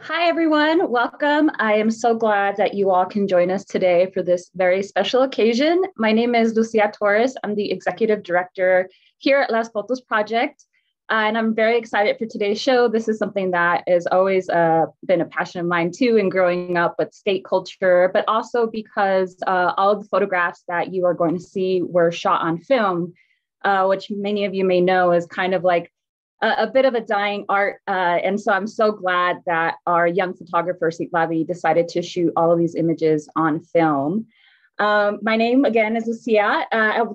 Hi, everyone. Welcome. I am so glad that you all can join us today for this very special occasion. My name is Lucia Torres. I'm the Executive Director here at lasfotosproject, and I'm very excited for today's show. This is something that has always been a passion of mine too, in growing up with skate culture, but also because all of the photographs that you are going to see were shot on film, which many of you may know is kind of like a bit of a dying art. And so I'm so glad that our young photographer, Xitlali, decided to shoot all of these images on film. My name, again, is Lucia.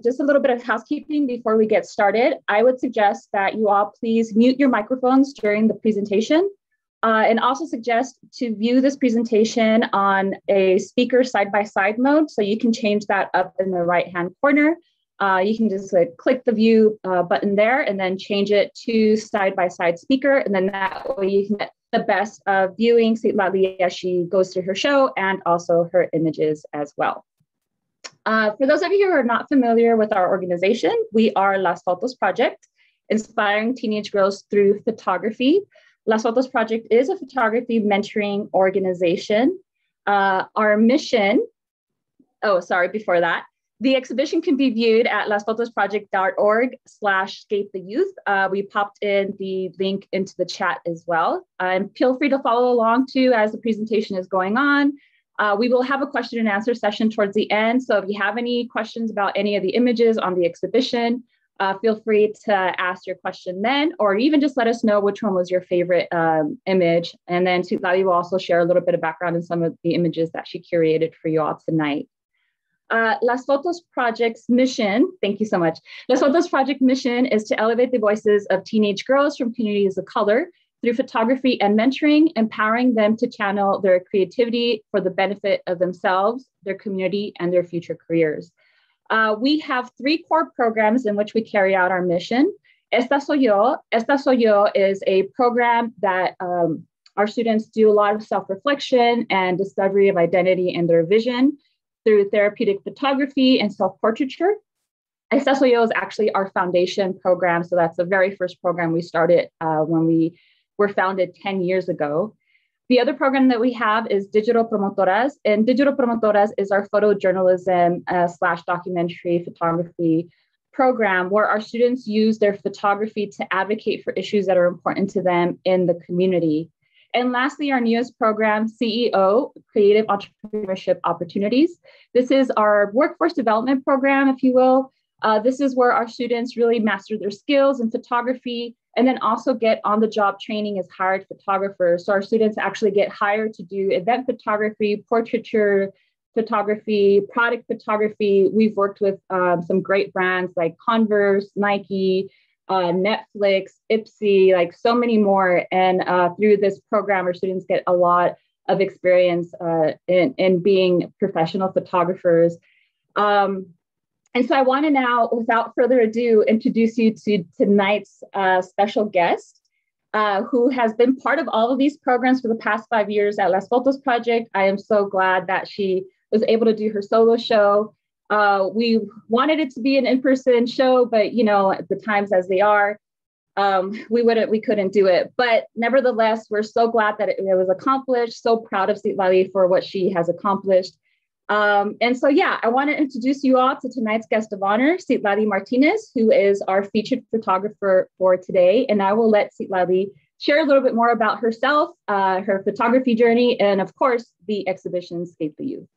Just a little bit of housekeeping before we get started. I would suggest that you all please mute your microphones during the presentation, and also suggest to view this presentation on a speaker side-by-side mode, so you can change that up in the right-hand corner. You can just click the view button there and then change it to side-by-side speaker. And then that way you can get the best of viewing Xitlali as she goes through her show and also her images as well. For those of you who are not familiar with our organization, we are Las Fotos Project, inspiring teenage girls through photography. Las Fotos Project is a photography mentoring organization. Our mission, before that, the exhibition can be viewed at lasfotosproject.org/skatetheyouth. We popped in the link into the chat as well. And feel free to follow along too as the presentation is going on. We will have a question and answer session towards the end. So if you have any questions about any of the images on the exhibition, feel free to ask your question then, or even just let us know which one was your favorite image. And then Xitlali will also share a little bit of background in some of the images that she curated for you all tonight. Las Fotos Project's mission, thank you so much. Las Fotos Project mission is to elevate the voices of teenage girls from communities of color through photography and mentoring, empowering them to channel their creativity for the benefit of themselves, their community, and their future careers. We have 3 core programs in which we carry out our mission. Esta Soy Yo. Esta Soy Yo is a program that our students do a lot of self-reflection and discovery of identity and their vision through therapeutic photography and self-portraiture. Esta Soy Yo is actually our foundation program. So that's the very first program we started when we were founded 10 years ago. The other program that we have is Digital Promotoras. And Digital Promotoras is our photojournalism / documentary photography program, where our students use their photography to advocate for issues that are important to them in the community. And lastly, our newest program, CEO, Creative Entrepreneurship Opportunities. This is our workforce development program, if you will. This is where our students really master their skills in photography and then also get on-the-job training as hired photographers. So our students actually get hired to do event photography, portraiture photography, product photography. We've worked with some great brands like Converse, Nike, Netflix, Ipsy, like so many more. And through this program, our students get a lot of experience in being professional photographers. And so I want to now, without further ado, introduce you to tonight's special guest, who has been part of all of these programs for the past 5 years at Las Fotos Project. I am so glad that she was able to do her solo show. We wanted it to be an in-person show, but you know, the times as they are, we couldn't do it. But nevertheless, we're so glad that it was accomplished. So proud of Xitlali for what she has accomplished. And so, yeah, I want to introduce you all to tonight's guest of honor, Xitlali Martinez, who is our featured photographer for today. And I will let Xitlali share a little bit more about herself, her photography journey, and of course, the exhibition Skate the Youth.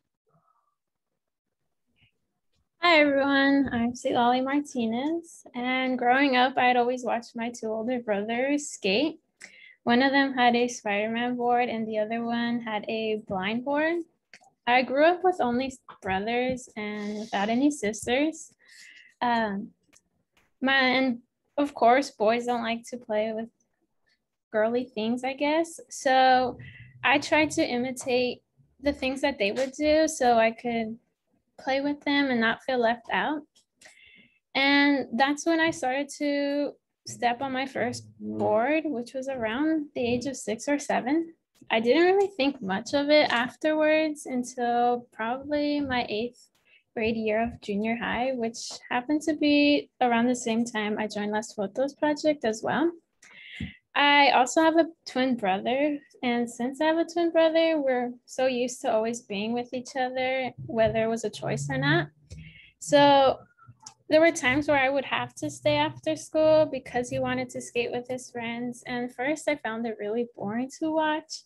Hi everyone, I'm Xitlali Martinez, and growing up I'd always watched my 2 older brothers skate. One of them had a Spider-Man board and the other one had a blind board. I grew up with only brothers and without any sisters. And of course, boys don't like to play with girly things, I guess. So I tried to imitate the things that they would do so I could play with them and not feel left out. And that's when I started to step on my first board, which was around the age of 6 or 7. I didn't really think much of it afterwards until probably my 8th grade year of junior high, which happened to be around the same time I joined Las Fotos Project as well. I also have a twin brother, and since I have a twin brother, we're so used to always being with each other, whether it was a choice or not. So there were times where I would have to stay after school because he wanted to skate with his friends. And first I found it really boring to watch.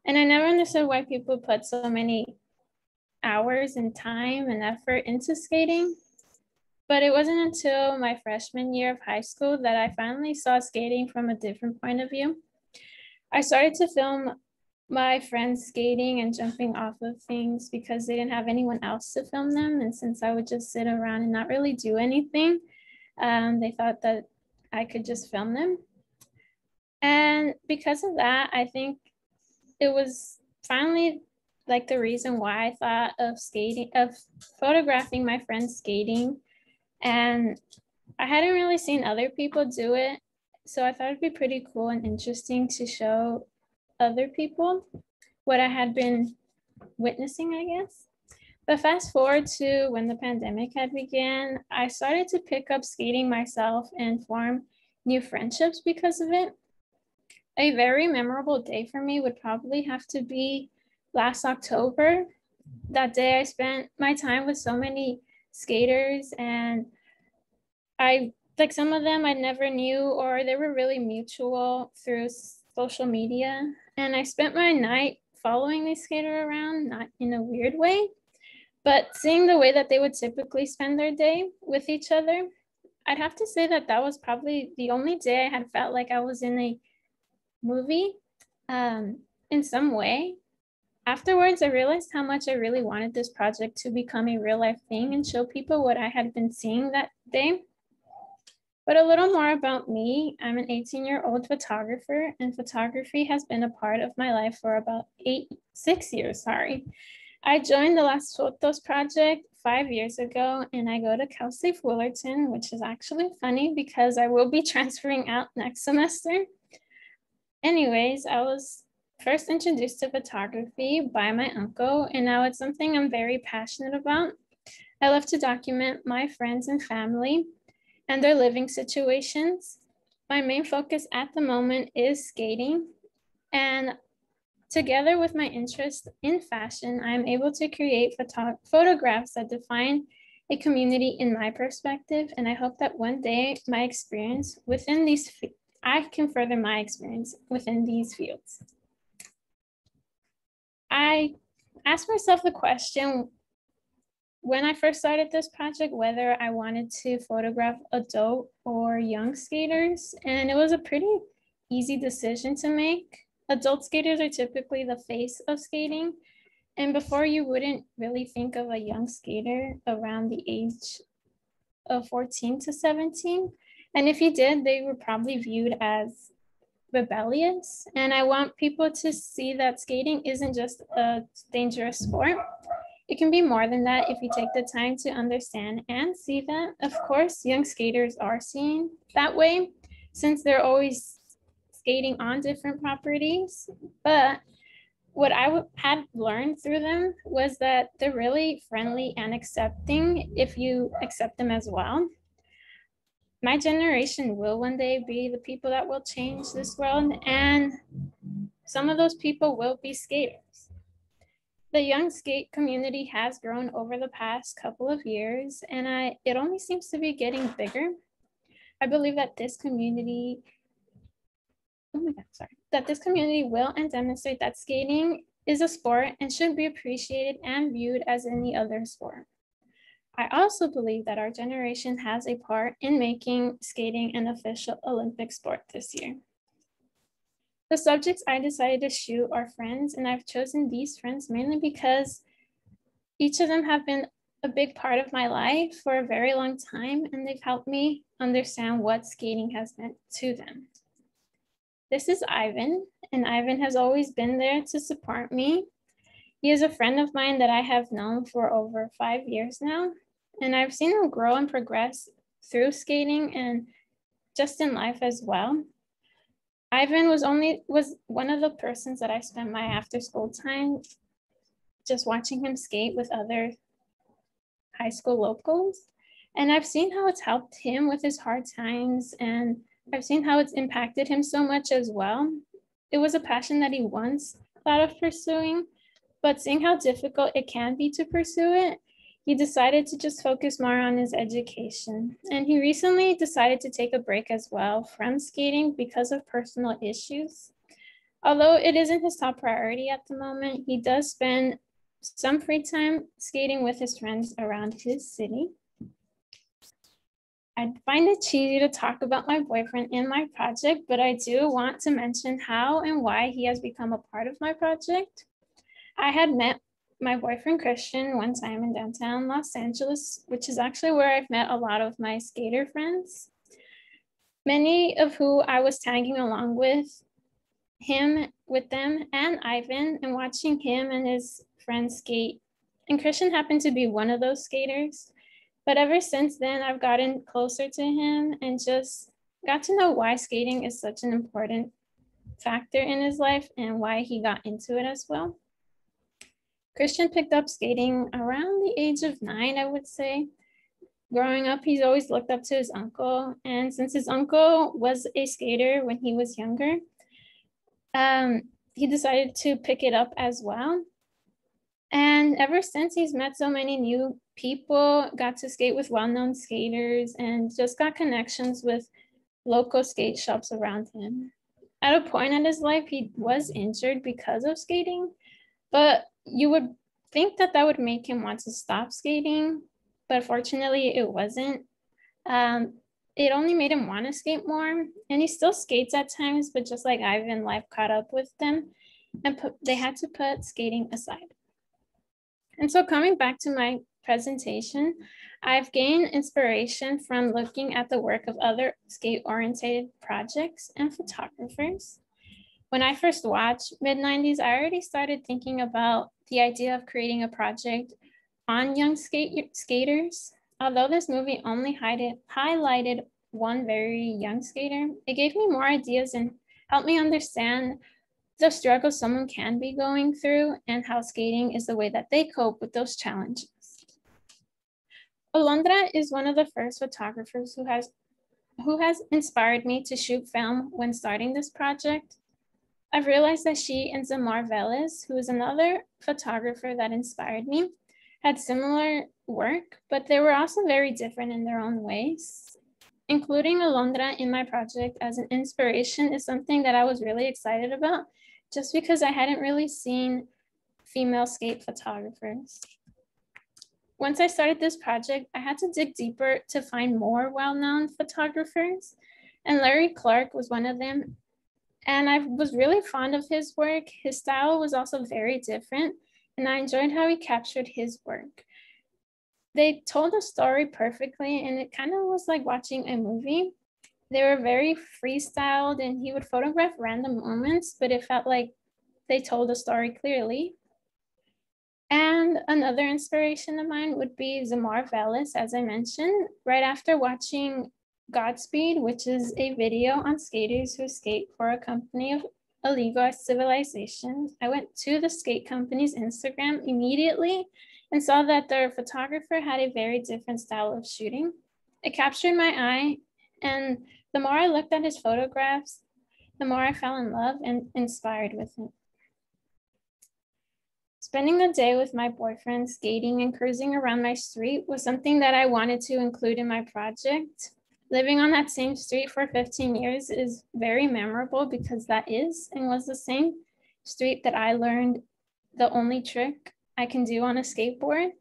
And I never understood why people put so many hours and time and effort into skating. But it wasn't until my freshman year of high school that I finally saw skating from a different point of view. I started to film my friends skating and jumping off of things because they didn't have anyone else to film them. And since I would just sit around and not really do anything, they thought that I could just film them. And because of that, I think it was finally like the reason why I thought of photographing my friends skating. And I hadn't really seen other people do it. So I thought it'd be pretty cool and interesting to show other people what I had been witnessing, I guess. But fast forward to when the pandemic had begun, I started to pick up skating myself and form new friendships because of it. A very memorable day for me would probably have to be last October. That day I spent my time with so many skaters, and like some of them I never knew, or they were really mutual through social media. And I spent my night following these skaters around, not in a weird way, but seeing the way that they would typically spend their day with each other. I'd have to say that that was probably the only day I had felt like I was in a movie in some way. Afterwards, I realized how much I really wanted this project to become a real life thing and show people what I had been seeing that day. But a little more about me. I'm an 18-year-old photographer, and photography has been a part of my life for about 6 years, I joined the lasfotosproject 5 years ago, and I go to Cal State Fullerton, which is actually funny because I will be transferring out next semester. Anyways, I was first introduced to photography by my uncle, and now it's something I'm very passionate about. I love to document my friends and family and their living situations. My main focus at the moment is skating, and together with my interest in fashion, I am able to create photographs that define a community in my perspective, and I hope that one day my experience within I can further my experience within these fields. I asked myself the question when I first started this project, whether I wanted to photograph adult or young skaters, and it was a pretty easy decision to make. Adult skaters are typically the face of skating, and before you wouldn't really think of a young skater around the age of 14 to 17. And if you did, they were probably viewed as rebellious. And I want people to see that skating isn't just a dangerous sport. It can be more than that if you take the time to understand and see that. Of course, young skaters are seen that way since they're always skating on different properties. But what I had learned through them was that they're really friendly and accepting if you accept them as well. My generation will one day be the people that will change this world, and some of those people will be skaters. The young skate community has grown over the past couple of years, and it only seems to be getting bigger. I believe that this community will and demonstrate that skating is a sport and should be appreciated and viewed as any other sport. I also believe that our generation has a part in making skating an official Olympic sport this year. The subjects I decided to shoot are friends, and I've chosen these friends mainly because each of them have been a big part of my life for a very long time, and they've helped me understand what skating has meant to them. This is Ivan, and Ivan has always been there to support me. He is a friend of mine that I have known for over 5 years now, and I've seen him grow and progress through skating and just in life as well. Ivan was one of the persons that I spent my after school time just watching him skate with other high school locals. And I've seen how it's helped him with his hard times and I've seen how it's impacted him so much as well. It was a passion that he once thought of pursuing, but seeing how difficult it can be to pursue it, he decided to just focus more on his education. And he recently decided to take a break as well from skating because of personal issues. Although it isn't his top priority at the moment, he does spend some free time skating with his friends around his city. I find it cheesy to talk about my boyfriend in my project, but I do want to mention how and why he has become a part of my project. I had met my boyfriend Christian one time in downtown Los Angeles, which is actually where I've met a lot of my skater friends, many of who I was tagging along with them and Ivan, and watching him and his friends skate. And Christian happened to be one of those skaters. But ever since then, I've gotten closer to him and just got to know why skating is such an important factor in his life and why he got into it as well. Christian picked up skating around the age of 9, I would say. Growing up, he's always looked up to his uncle. And since his uncle was a skater when he was younger, he decided to pick it up as well. And ever since, he's met so many new people, got to skate with well-known skaters, and just got connections with local skate shops around him. At a point in his life, he was injured because of skating, but you would think that that would make him want to stop skating, but fortunately it wasn't. It only made him want to skate more, and he still skates at times, but just like Ivan, life caught up with them, and they had to put skating aside. And so coming back to my presentation, I've gained inspiration from looking at the work of other skate-oriented projects and photographers. When I first watched mid-90s, I already started thinking about the idea of creating a project on young skaters. Although this movie only highlighted one very young skater, it gave me more ideas and helped me understand the struggle someone can be going through and how skating is the way that they cope with those challenges. Alondra is one of the first photographers who has inspired me to shoot film when starting this project. I've realized that she and Zamar Velez, who is another photographer that inspired me, had similar work, but they were also very different in their own ways. Including Alondra in my project as an inspiration is something that I was really excited about, just because I hadn't really seen female skate photographers. Once I started this project, I had to dig deeper to find more well-known photographers, and Larry Clark was one of them. And I was really fond of his work. His style was also very different, and I enjoyed how he captured his work. They told a story perfectly, and it kind of was like watching a movie. They were very freestyled, and he would photograph random moments, but it felt like they told a story clearly. And another inspiration of mine would be Zamar Velez, as I mentioned. Right after watching GODSPEED, which is a video on skaters who skate for a company of illegal civilization, I went to the skate company's Instagram immediately and saw that their photographer had a very different style of shooting. It captured my eye, and the more I looked at his photographs, the more I fell in love and inspired with him. Spending the day with my boyfriend skating and cruising around my street was something that I wanted to include in my project. Living on that same street for 15 years is very memorable because that is and was the same street that I learned the only trick I can do on a skateboard.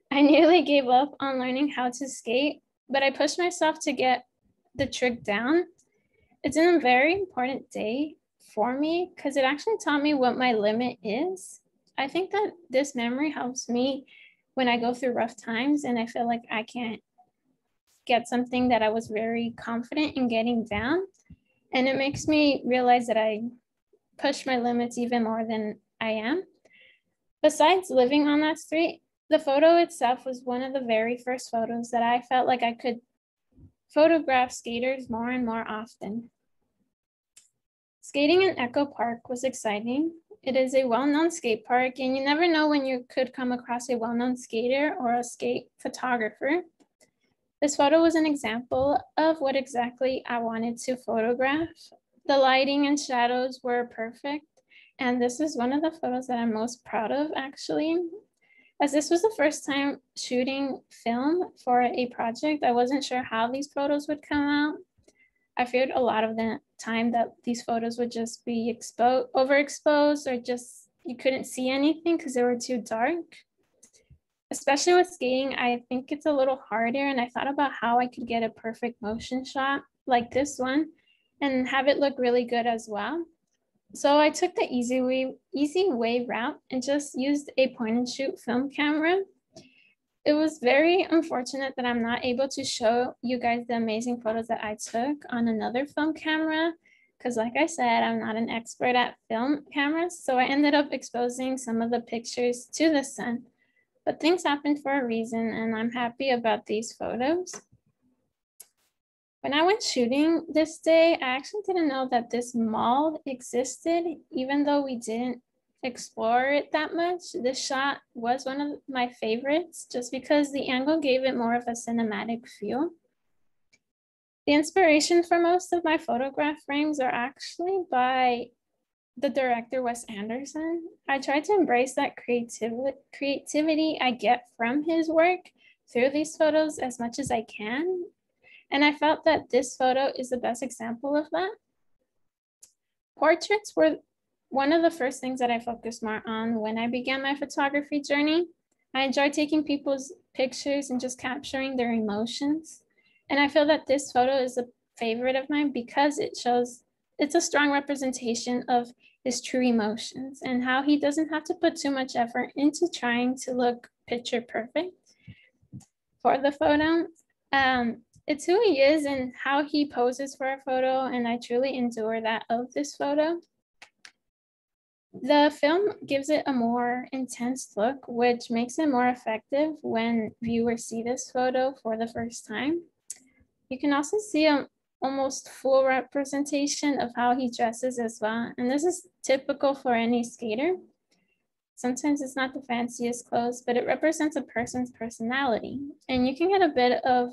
I nearly gave up on learning how to skate, but I pushed myself to get the trick down. It's been a very important day for me because it actually taught me what my limit is. I think that this memory helps me when I go through rough times and I feel like I can't get something that I was very confident in getting down. And it makes me realize that I push my limits even more than I am. Besides living on that street, the photo itself was one of the very first photos that I felt like I could photograph skaters more and more often. Skating in Echo Park was exciting. It is a well-known skate park, and you never know when you could come across a well-known skater or a skate photographer. This photo was an example of what exactly I wanted to photograph. The lighting and shadows were perfect, and this is one of the photos that I'm most proud of, actually. As this was the first time shooting film for a project, I wasn't sure how these photos would come out. I feared a lot of the time that these photos would just be overexposed, or just you couldn't see anything because they were too dark. Especially with skating, I think it's a little harder, and I thought about how I could get a perfect motion shot like this one and have it look really good as well. So I took the easy way route and just used a point and shoot film camera. It was very unfortunate that I'm not able to show you guys the amazing photos that I took on another film camera, because like I said, I'm not an expert at film cameras. So I ended up exposing some of the pictures to the sun. But things happened for a reason, and I'm happy about these photos. When I went shooting this day, I actually didn't know that this mall existed, even though we didn't explore it that much. This shot was one of my favorites just because the angle gave it more of a cinematic feel. The inspiration for most of my photograph frames are actually by the director, Wes Anderson. I try to embrace that creativity I get from his work through these photos as much as I can. And I felt that this photo is the best example of that. Portraits were one of the first things that I focused more on when I began my photography journey. I enjoy taking people's pictures and just capturing their emotions. And I feel that this photo is a favorite of mine because it's a strong representation of his true emotions and how he doesn't have to put too much effort into trying to look picture perfect for the photo. It's who he is and how he poses for a photo, and I truly endure that of this photo. The film gives it a more intense look, which makes it more effective when viewers see this photo for the first time. You can also see an almost full representation of how he dresses as well, and this is typical for any skater. Sometimes it's not the fanciest clothes, but it represents a person's personality, and you can get a bit of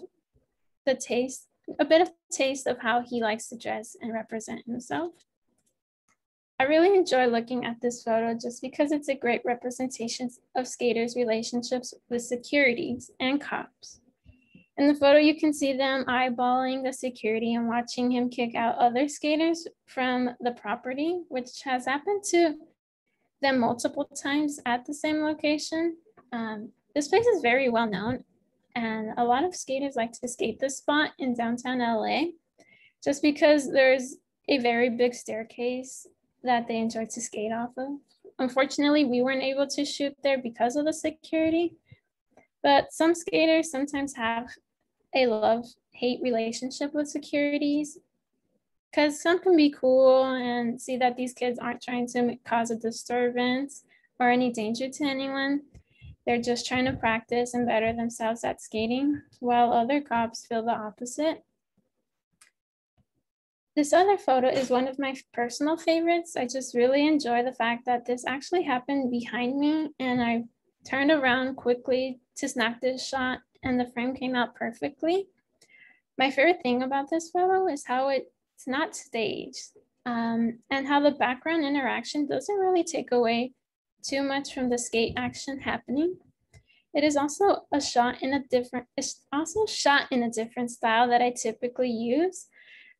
taste of how he likes to dress and represent himself. I really enjoy looking at this photo just because it's a great representation of skaters' relationships with securities and cops. In the photo, you can see them eyeballing the security and watching him kick out other skaters from the property, which has happened to them multiple times at the same location. This place is very well known, and a lot of skaters like to skate this spot in downtown LA just because there's a very big staircase that they enjoy to skate off of. Unfortunately, we weren't able to shoot there because of the security, but some skaters sometimes have a love-hate relationship with securities because some can be cool and see that these kids aren't trying to cause a disturbance or any danger to anyone. They're just trying to practice and better themselves at skating, while other cops feel the opposite. This other photo is one of my personal favorites. I just really enjoy the fact that this actually happened behind me, and I turned around quickly to snap this shot, and the frame came out perfectly. My favorite thing about this photo is how it's not staged, and how the background interaction doesn't really take away too much from the skate action happening. It is also shot in a different style that I typically use.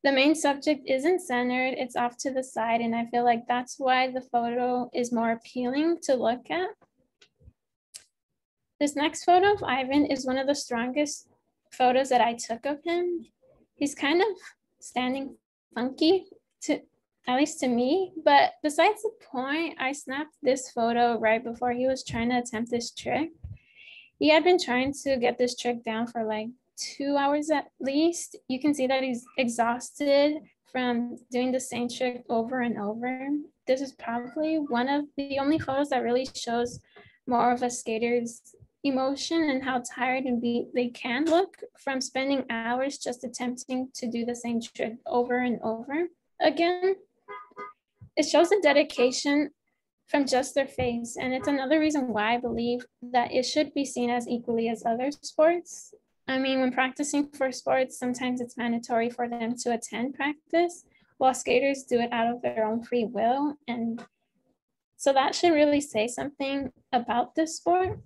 The main subject isn't centered, it's off to the side, and I feel like that's why the photo is more appealing to look at. This next photo of Ivan is one of the strongest photos that I took of him. He's kind of standing funky, at least to me, but besides the point, I snapped this photo right before he was trying to attempt this trick. He had been trying to get this trick down for like 2 hours at least. You can see that he's exhausted from doing the same trick over and over. This is probably one of the only photos that really shows more of a skater's emotion and how tired and beat they can look from spending hours just attempting to do the same trick over and over again. It shows the dedication from just their face, and it's another reason why I believe that it should be seen as equally as other sports. I mean, when practicing for sports, sometimes it's mandatory for them to attend practice, while skaters do it out of their own free will. And so that should really say something about this sport.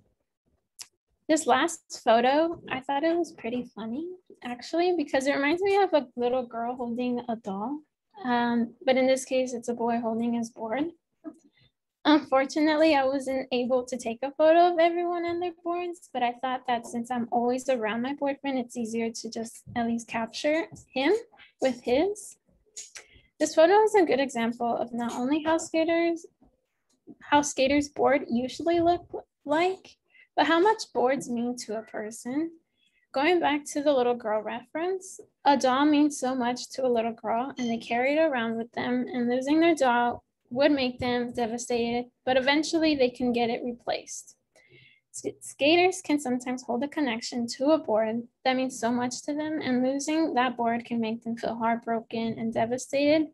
This last photo, I thought it was pretty funny, actually, because it reminds me of a little girl holding a doll. But in this case, it's a boy holding his board. Unfortunately, I wasn't able to take a photo of everyone and their boards, but I thought that since I'm always around my boyfriend, it's easier to just at least capture him with his. This photo is a good example of not only how skaters board usually look like, but how much boards mean to a person. Going back to the little girl reference, a doll means so much to a little girl and they carry it around with them, and losing their doll would make them devastated, but eventually they can get it replaced. Skaters can sometimes hold a connection to a board that means so much to them, and losing that board can make them feel heartbroken and devastated,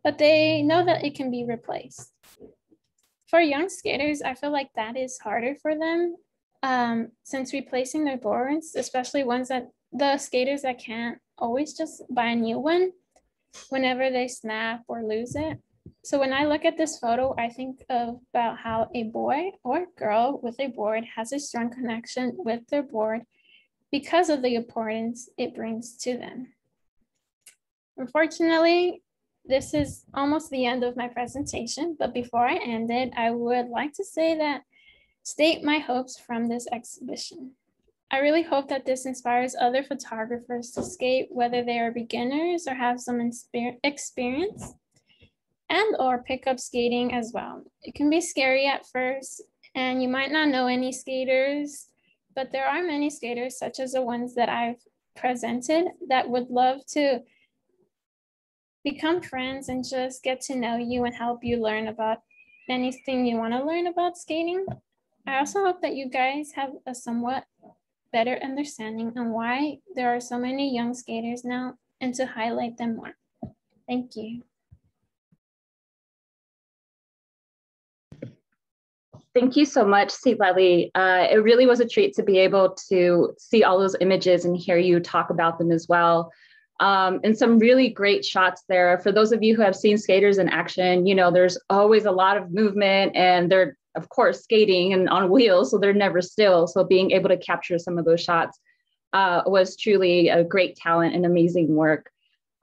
but they know that it can be replaced. For young skaters, I feel like that is harder for them, since replacing their boards, especially the skaters that can't always just buy a new one whenever they snap or lose it. So when I look at this photo, I think about how a boy or girl with a board has a strong connection with their board because of the importance it brings to them. Unfortunately, this is almost the end of my presentation, but before I end it, I would like to state my hopes from this exhibition. I really hope that this inspires other photographers to skate, whether they are beginners or have some experience, and or pick up skating as well. It can be scary at first, and you might not know any skaters, but there are many skaters, such as the ones that I've presented, that would love to become friends and just get to know you and help you learn about anything you want to learn about skating. I also hope that you guys have a somewhat better understanding on why there are so many young skaters now and to highlight them more. Thank you. Thank you so much, Xitlali. It really was a treat to be able to see all those images and hear you talk about them as well. And some really great shots there. For those of you who have seen skaters in action, you know, there's always a lot of movement, and they're, of course, skating and on wheels, so they're never still. So being able to capture some of those shots was truly a great talent and amazing work.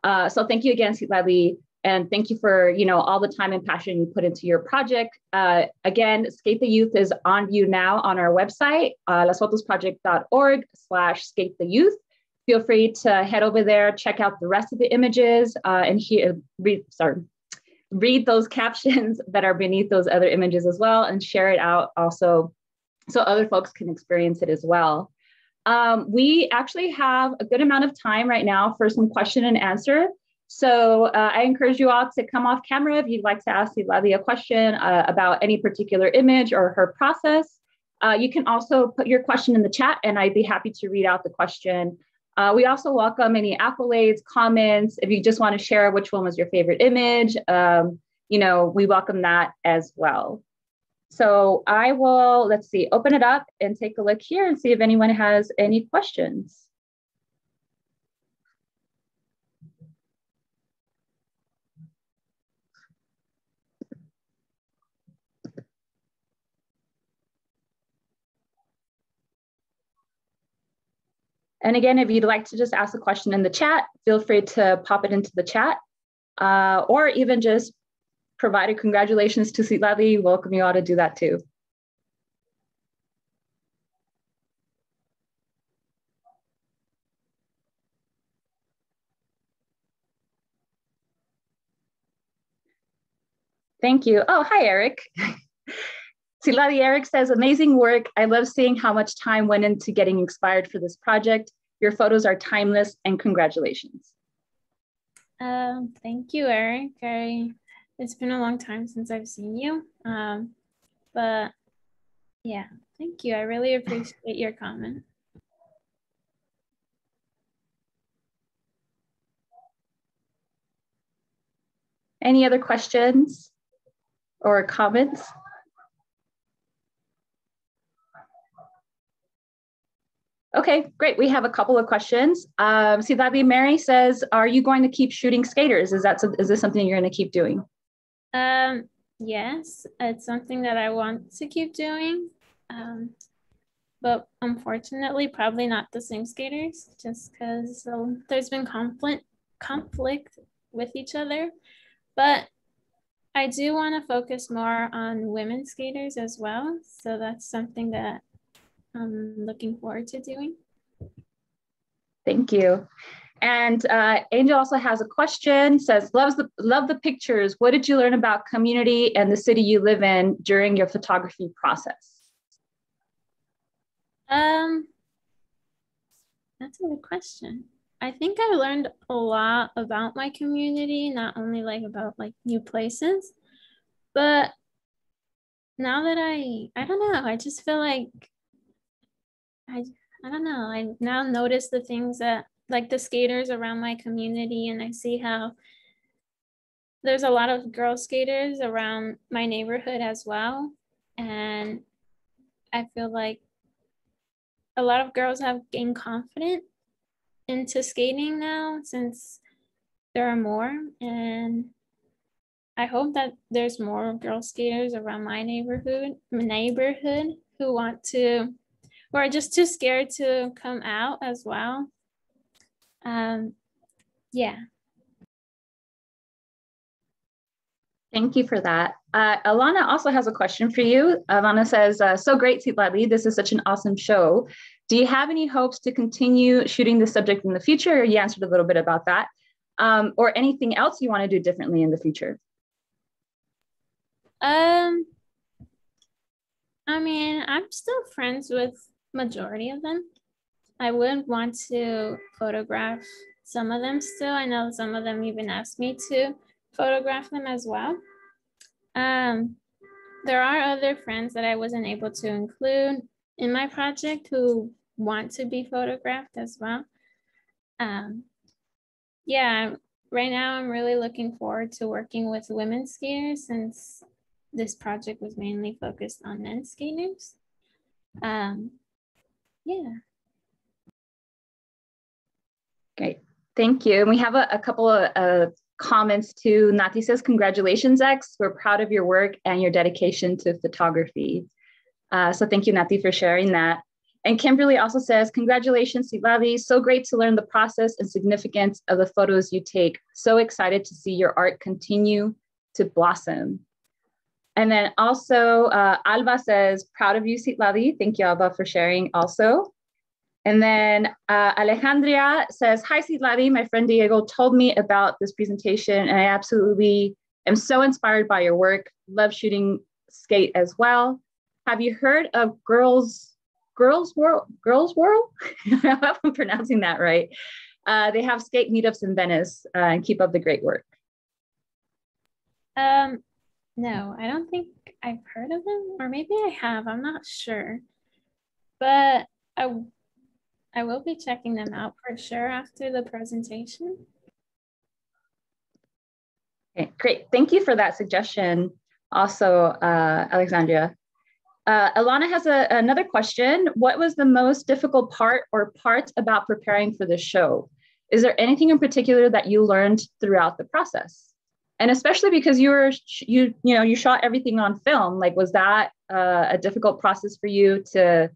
So thank you again, Xitlali. And thank you for, you know, all the time and passion you put into your project. Again, Skate the Youth is on view now on our website, lasfotosproject.org/skate the youth. Feel free to head over there, check out the rest of the images, and read those captions that are beneath those other images as well, and share it out also so other folks can experience it as well. We actually have a good amount of time right now for some question and answer. So I encourage you all to come off camera if you'd like to ask Xitlali a question about any particular image or her process. You can also put your question in the chat and I'd be happy to read out the question. We also welcome any accolades, comments. If you just want to share which one was your favorite image, you know, we welcome that as well. So I will, let's see, open it up and take a look here and see if anyone has any questions. And again, if you'd like to just ask a question in the chat, feel free to pop it into the chat, or even just provide a congratulations to Xitlali. Welcome you all to do that too. Thank you. Oh, hi, Eric. Xitlali, Eric says, amazing work. I love seeing how much time went into getting inspired for this project. Your photos are timeless, and congratulations. Thank you, Eric. It's been a long time since I've seen you. But yeah, thank you. I really appreciate your comment. Any other questions or comments? Okay, great. We have a couple of questions. Xitlali Mary says, are you going to keep shooting skaters? Is this something you're going to keep doing? Yes, it's something that I want to keep doing. But unfortunately, probably not the same skaters, just because there's been conflict with each other. But I do want to focus more on women skaters as well. So that's something that I'm looking forward to doing. Thank you. And Angel also has a question, says, love the pictures. What did you learn about community and the city you live in during your photography process? That's a good question. I think I learned a lot about my community, not only about new places, but now that I don't know, I just feel like I don't know. I now notice the things that the skaters around my community, and I see how there's a lot of girl skaters around my neighborhood as well. And I feel like a lot of girls have gained confidence into skating now since there are more. And I hope that there's more girl skaters around my neighborhood who are just too scared to come out as well. Yeah. Thank you for that. Alana also has a question for you. Alana says, so great, Xitlali. This is such an awesome show. Do you have any hopes to continue shooting this subject in the future? You answered a little bit about that. Or anything else you want to do differently in the future? I mean, I'm still friends with majority of them. I would want to photograph some of them still. I know some of them even asked me to photograph them as well. There are other friends that I wasn't able to include in my project who want to be photographed as well. Yeah, right now I'm really looking forward to working with women skiers since this project was mainly focused on men skaters. Yeah. Great, thank you. And we have a couple of comments too. Nati says, congratulations, X. We're proud of your work and your dedication to photography. So thank you, Nati, for sharing that. And Kimberly also says, congratulations, Xitlali. So great to learn the process and significance of the photos you take. So excited to see your art continue to blossom. And then also Alba says, proud of you, Xitlali. Thank you, Alba, for sharing also. And then Alejandra says, hi, Xitlali. My friend Diego told me about this presentation, and I absolutely am so inspired by your work. Love shooting skate as well. Have you heard of Girls World? I hope I'm pronouncing that right. They have skate meetups in Venice, and keep up the great work. No, I don't think I've heard of them, or maybe I have, I'm not sure. But I will be checking them out for sure after the presentation. Okay, great. Thank you for that suggestion. Also, Alexandria. Alana has another question. What was the most difficult part or parts about preparing for the show? Is there anything in particular that you learned throughout the process? And especially because you shot everything on film, was that a difficult process for you to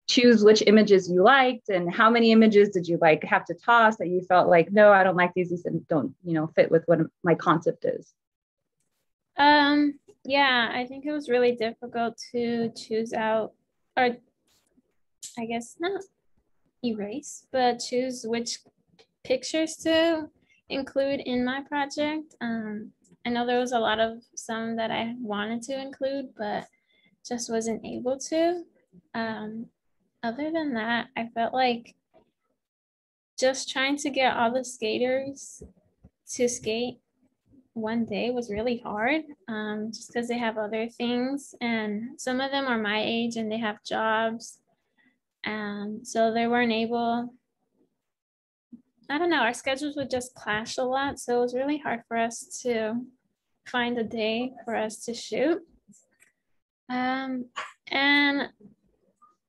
choose which images you liked, and how many images did you have to toss that you felt like, no, I don't like these don't fit with what my concept is? Yeah, I think it was really difficult to choose out, or I guess not erase, but choose which pictures to include in my project. I know there was a lot of some that I wanted to include, but just wasn't able to. Other than that, I felt like just trying to get all the skaters to skate one day was really hard, just because they have other things, and some of them are my age and they have jobs, and so they weren't able. I don't know, our schedules would just clash a lot, so it was really hard for us to find a day for us to shoot. And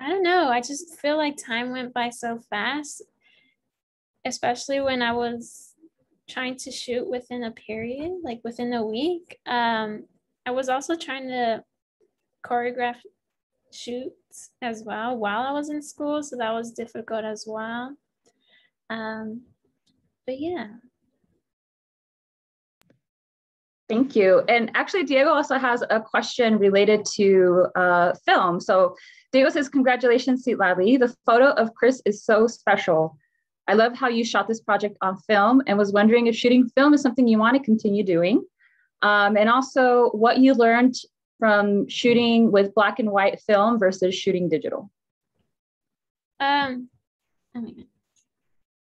I don't know. I just feel like time went by so fast, especially when I was trying to shoot within a period, like within a week. I was also trying to choreograph shoots as well while I was in school, so that was difficult as well. But yeah. Thank you. And actually, Diego also has a question related to film. So Diego says, congratulations, Xitlali. The photo of Chris is so special. I love how you shot this project on film and was wondering if shooting film is something you want to continue doing. And also what you learned from shooting with black and white film versus shooting digital. Oh my God.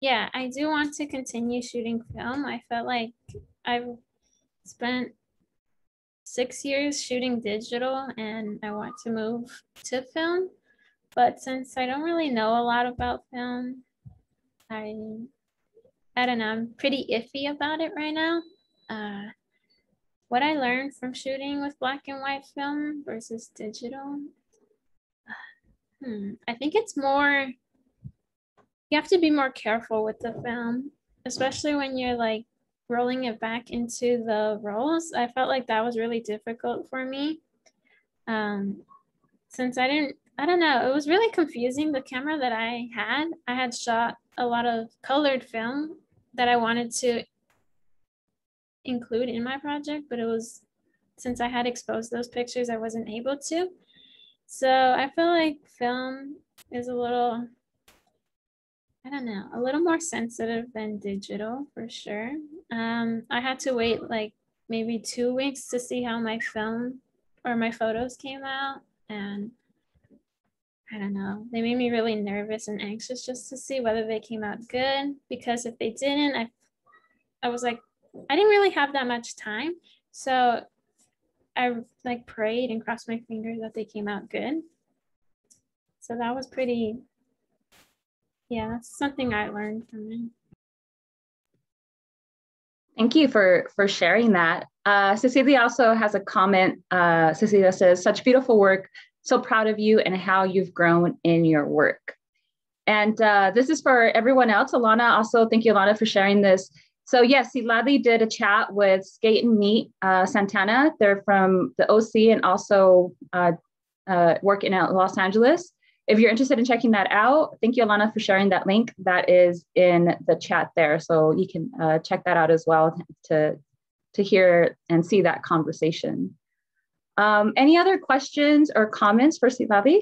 Yeah, I do want to continue shooting film. I felt like I've spent 6 years shooting digital and I want to move to film. But since I don't really know a lot about film, I don't know, I'm pretty iffy about it right now. What I learned from shooting with black and white film versus digital, I think it's more, you have to be more careful with the film, especially when you're like rolling it back into the rolls. I felt like that was really difficult for me. Since I don't know, it was really confusing. The camera that I had shot a lot of colored film that I wanted to include in my project, but it was, since I had exposed those pictures, I wasn't able to. So I feel like film is a little, I don't know, a little more sensitive than digital for sure. I had to wait like maybe 2 weeks to see how my film or my photos came out, and I don't know, they made me really nervous and anxious just to see whether they came out good, because if they didn't, I was like, I didn't really have that much time. So I like prayed and crossed my fingers that they came out good. So that was pretty, yeah, that's something I learned from it. Thank you for sharing that. Cecilia also has a comment. Cecilia says, such beautiful work. So proud of you and how you've grown in your work. And this is for everyone else. Alana, also, thank you, Alana, for sharing this. So yes, Xitlali did a chat with Skate and Meet Santana. They're from the OC and also work in Los Angeles. If you're interested in checking that out, thank you, Alana, for sharing that link. That is in the chat there. So you can check that out as well to hear and see that conversation. Any other questions or comments for Xitlali?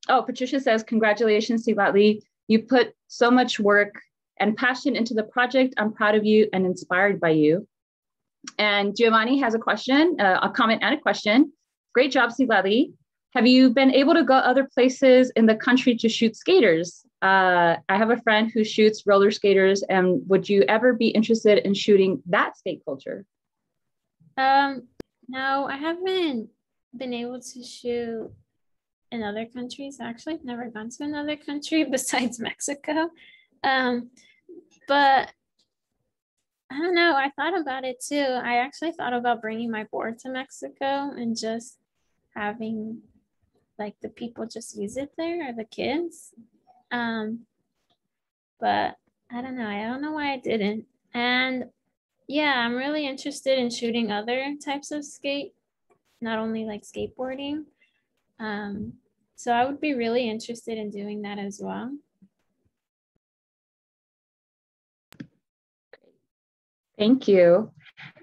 Oh, Patricia says, congratulations, Xitlali. You put so much work and passion into the project. I'm proud of you and inspired by you. And Giovanni has a question, a comment and a question. Great job, Xitlali. Have you been able to go other places in the country to shoot skaters? I have a friend who shoots roller skaters, and would you ever be interested in shooting that skate culture? No, I haven't been able to shoot in other countries. Actually, I've never gone to another country besides Mexico. But I don't know, I thought about it too. I actually thought about bringing my board to Mexico and just having like the people just use it there, or the kids. But I don't know why I didn't. And yeah, I'm really interested in shooting other types of skate, not only like skateboarding. So I would be really interested in doing that as well. Thank you.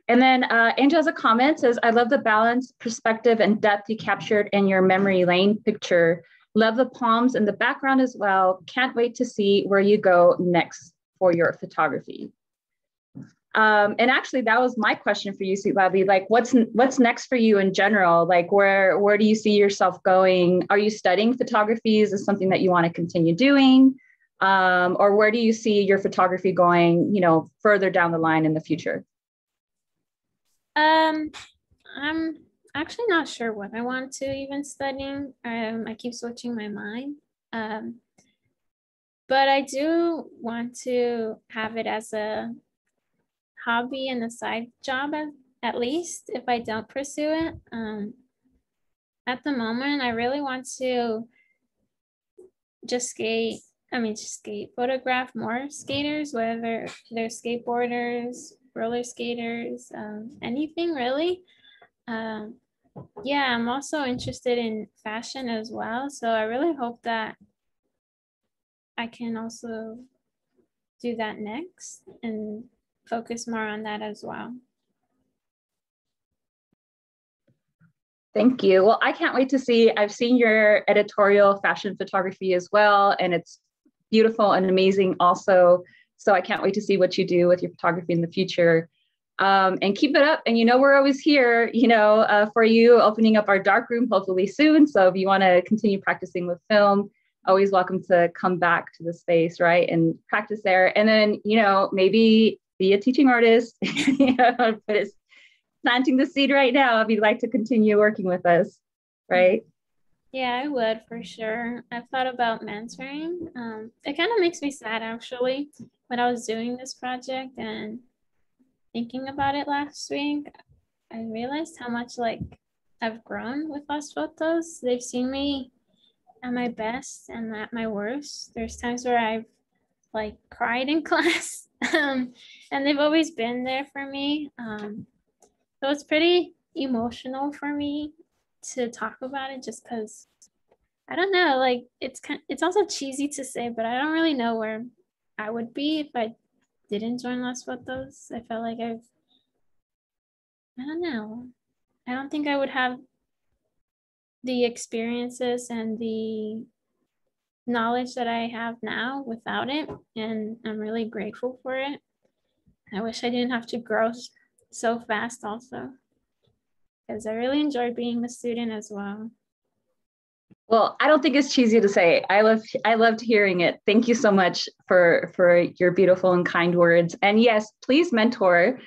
And then Angel has a comment, says, I love the balance, perspective, and depth you captured in your memory lane picture. Love the palms in the background as well. Can't wait to see where you go next for your photography. And actually, that was my question for you, Xitlali. Like, what's next for you in general? Like, where do you see yourself going? Are you studying photography? Is this something that you want to continue doing? Or where do you see your photography going, further down the line in the future? I'm actually not sure what I want to even studying. I keep switching my mind. But I do want to have it as a hobby and a side job at least, if I don't pursue it. At the moment, I really want to photograph more skaters, whether they're skateboarders, roller skaters, anything really. Yeah, I'm also interested in fashion as well. So I really hope that I can also do that next and focus more on that as well. Thank you. Well, I can't wait to see. I've seen your editorial fashion photography as well, and it's beautiful and amazing also. So I can't wait to see what you do with your photography in the future. And keep it up. And we're always here, for you, opening up our dark room hopefully soon. So if you want to continue practicing with film, always welcome to come back to the space, right? And practice there. And then, maybe be a teaching artist, but it's planting the seed right now if you'd like to continue working with us, right? Yeah, I would for sure. I've thought about mentoring. It kind of makes me sad actually when I was doing this project and thinking about it last week. I realized how much I've grown with Las Fotos. They've seen me at my best and at my worst. There's times where I've cried in class, and they've always been there for me. So it's pretty emotional for me to talk about it, just because I don't know, it's also cheesy to say, but I don't really know where I would be if I didn't join Las Fotos. I felt like I don't know. I don't think I would have the experiences and the knowledge that I have now without it. And I'm really grateful for it. I wish I didn't have to grow so fast also, because I really enjoyed being a student as well. Well, I don't think it's cheesy to say. I loved hearing it. Thank you so much for your beautiful and kind words. And yes, please mentor.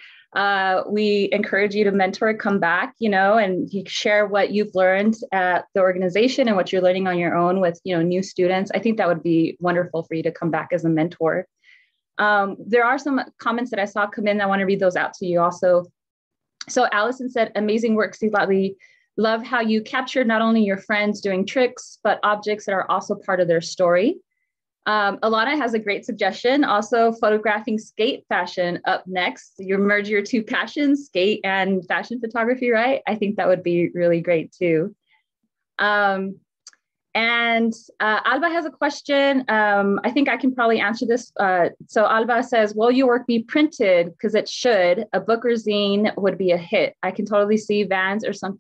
We encourage you to mentor, come back, and you share what you've learned at the organization and what you're learning on your own with, new students. I think that would be wonderful for you to come back as a mentor. There are some comments that I saw come in. I want to read those out to you also. So Allison said, amazing work, Xitlali. Love how you captured not only your friends doing tricks, but objects that are also part of their story. Alana has a great suggestion, also photographing skate fashion up next. You merge your two passions, skate and fashion photography, right? I think that would be really great too. And Alba has a question. I think I can probably answer this. So Alba says, will your work be printed? Because it should. A book or zine would be a hit. I can totally see Vans or some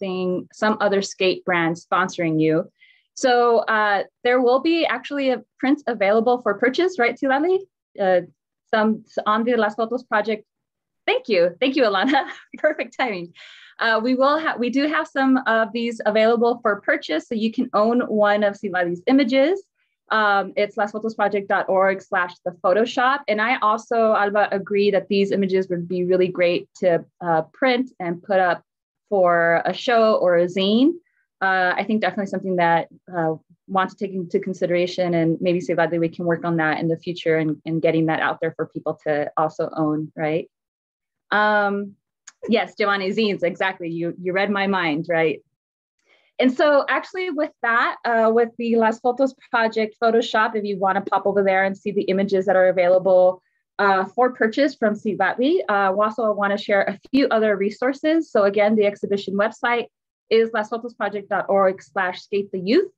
other skate brand sponsoring you. So there will be actually a print available for purchase, right, Xitlali? Some on the Las Fotos project. Thank you, Alana. Perfect timing. We do have some of these available for purchase, so you can own one of Xitlali's images. It's lasfotosproject.org/thephotoshop. And I also, Alba, agree that these images would be really great to print and put up for a show or a zine. I think definitely something that want to take into consideration, and maybe Xitlali, we can work on that in the future and getting that out there for people to also own, right? Yes, Giovanni, zines, exactly. You read my mind, right? And so actually with that, with the Las Fotos project Photoshop, if you want to pop over there and see the images that are available for purchase from Xitlali, also I want to share a few other resources. So again, the exhibition website is lasfotosproject.org/skatetheyouth.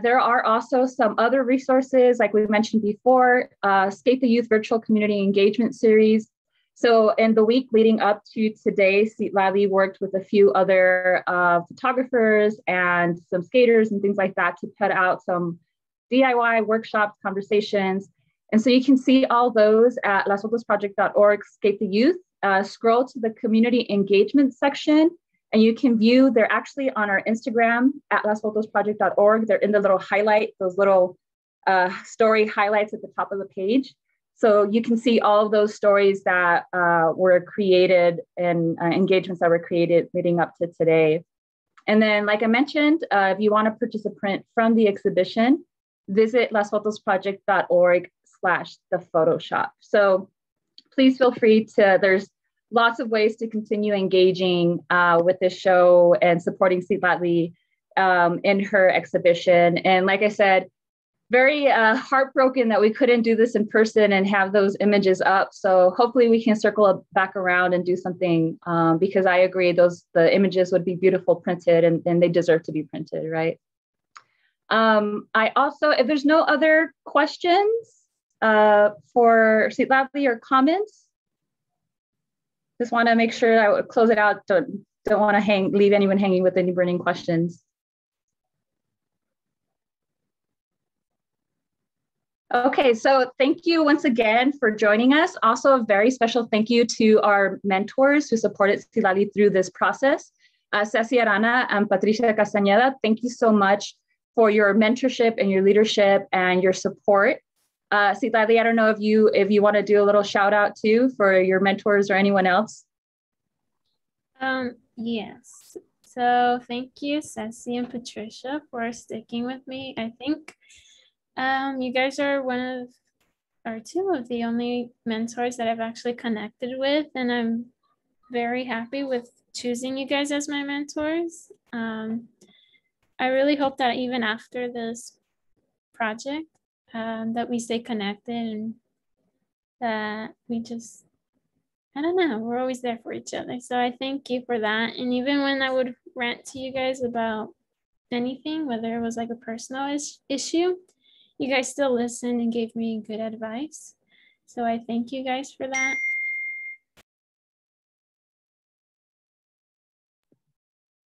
There are also some other resources, like we mentioned before, Skate the Youth Virtual Community Engagement Series. So in the week leading up to today, Xitlali worked with a few other photographers and some skaters and things like that to put out some DIY workshops, conversations. And so you can see all those at lasfotosproject.org/skatetheyouth. Scroll to the community engagement section, and you can view, they're actually on our Instagram at lasfotosproject.org. They're in the little highlight, those little story highlights at the top of the page. So you can see all of those stories that were created and engagements that were created leading up to today. And then, like I mentioned, if you want to purchase a print from the exhibition, visit lasfotosproject.org/thephotoshop. So please feel free to, there's lots of ways to continue engaging with this show and supporting Xitlali in her exhibition. And like I said, very heartbroken that we couldn't do this in person and have those images up. So hopefully we can circle back around and do something, because I agree the images would be beautiful printed, and they deserve to be printed, right? I also, if there's no other questions for Xitlali or comments, just want to make sure I would close it out. Don't want to leave anyone hanging with any burning questions. Okay, so thank you once again for joining us. Also, a very special thank you to our mentors who supported Xitlali through this process. Ceci Arana and Patricia Castañeda, thank you so much for your mentorship and your leadership and your support. Xitlali, I don't know if you want to do a little shout out too for your mentors or anyone else. Yes. So thank you, Ceci and Patricia, for sticking with me. I think you guys are two of the only mentors that I've actually connected with, and I'm very happy with choosing you guys as my mentors. I really hope that even after this project, that we stay connected and that we just, I don't know, we're always there for each other. So I thank you for that. And even when I would rant to you guys about anything, whether it was like a personal issue, you guys still listened and gave me good advice. So I thank you guys for that.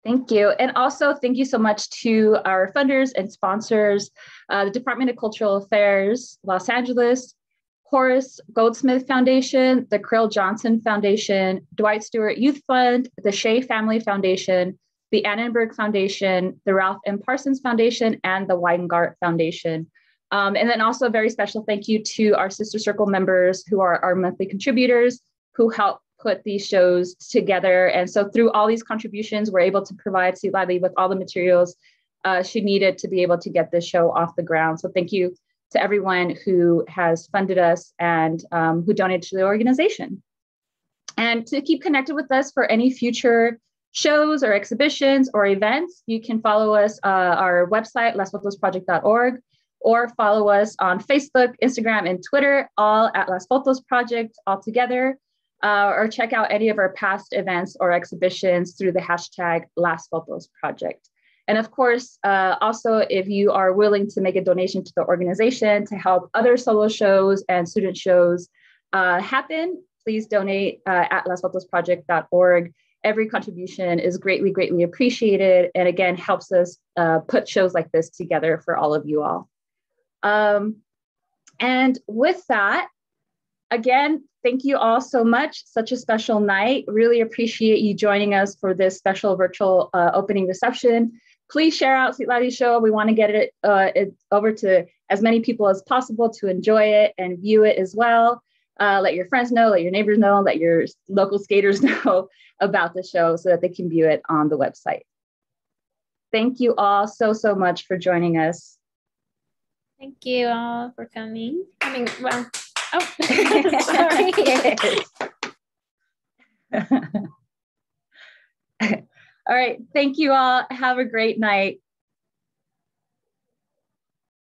Thank you. And also thank you so much to our funders and sponsors, the Department of Cultural Affairs, Los Angeles, Horace Goldsmith Foundation, the Krill Johnson Foundation, Dwight Stewart Youth Fund, the Shea Family Foundation, the Annenberg Foundation, the Ralph M. Parsons Foundation, and the Weingart Foundation. And then also a very special thank you to our Sister Circle members who are our monthly contributors who help put these shows together. And so through all these contributions, we're able to provide Xitlali with all the materials she needed to be able to get this show off the ground. So thank you to everyone who has funded us and who donated to the organization. And to keep connected with us for any future shows or exhibitions or events, you can follow us, our website, lasfotosproject.org, or follow us on Facebook, Instagram, and Twitter, all at Las Fotos Project all together, or check out any of our past events or exhibitions through the hashtag Las Fotos Project. And of course, also, if you are willing to make a donation to the organization to help other solo shows and student shows happen, please donate at lasfotosproject.org. Every contribution is greatly, greatly appreciated. And again, helps us put shows like this together for all of you all. And with that, again, thank you all so much. Such a special night. Really appreciate you joining us for this special virtual opening reception. Please share out Xitlali's show. We want to get it over to as many people as possible to enjoy it and view it as well. Let your friends know, let your neighbors know, let your local skaters know about the show so that they can view it on the website. Thank you all so, so much for joining us. Thank you all for coming. Well, oh, sorry. All right. Thank you all. Have a great night.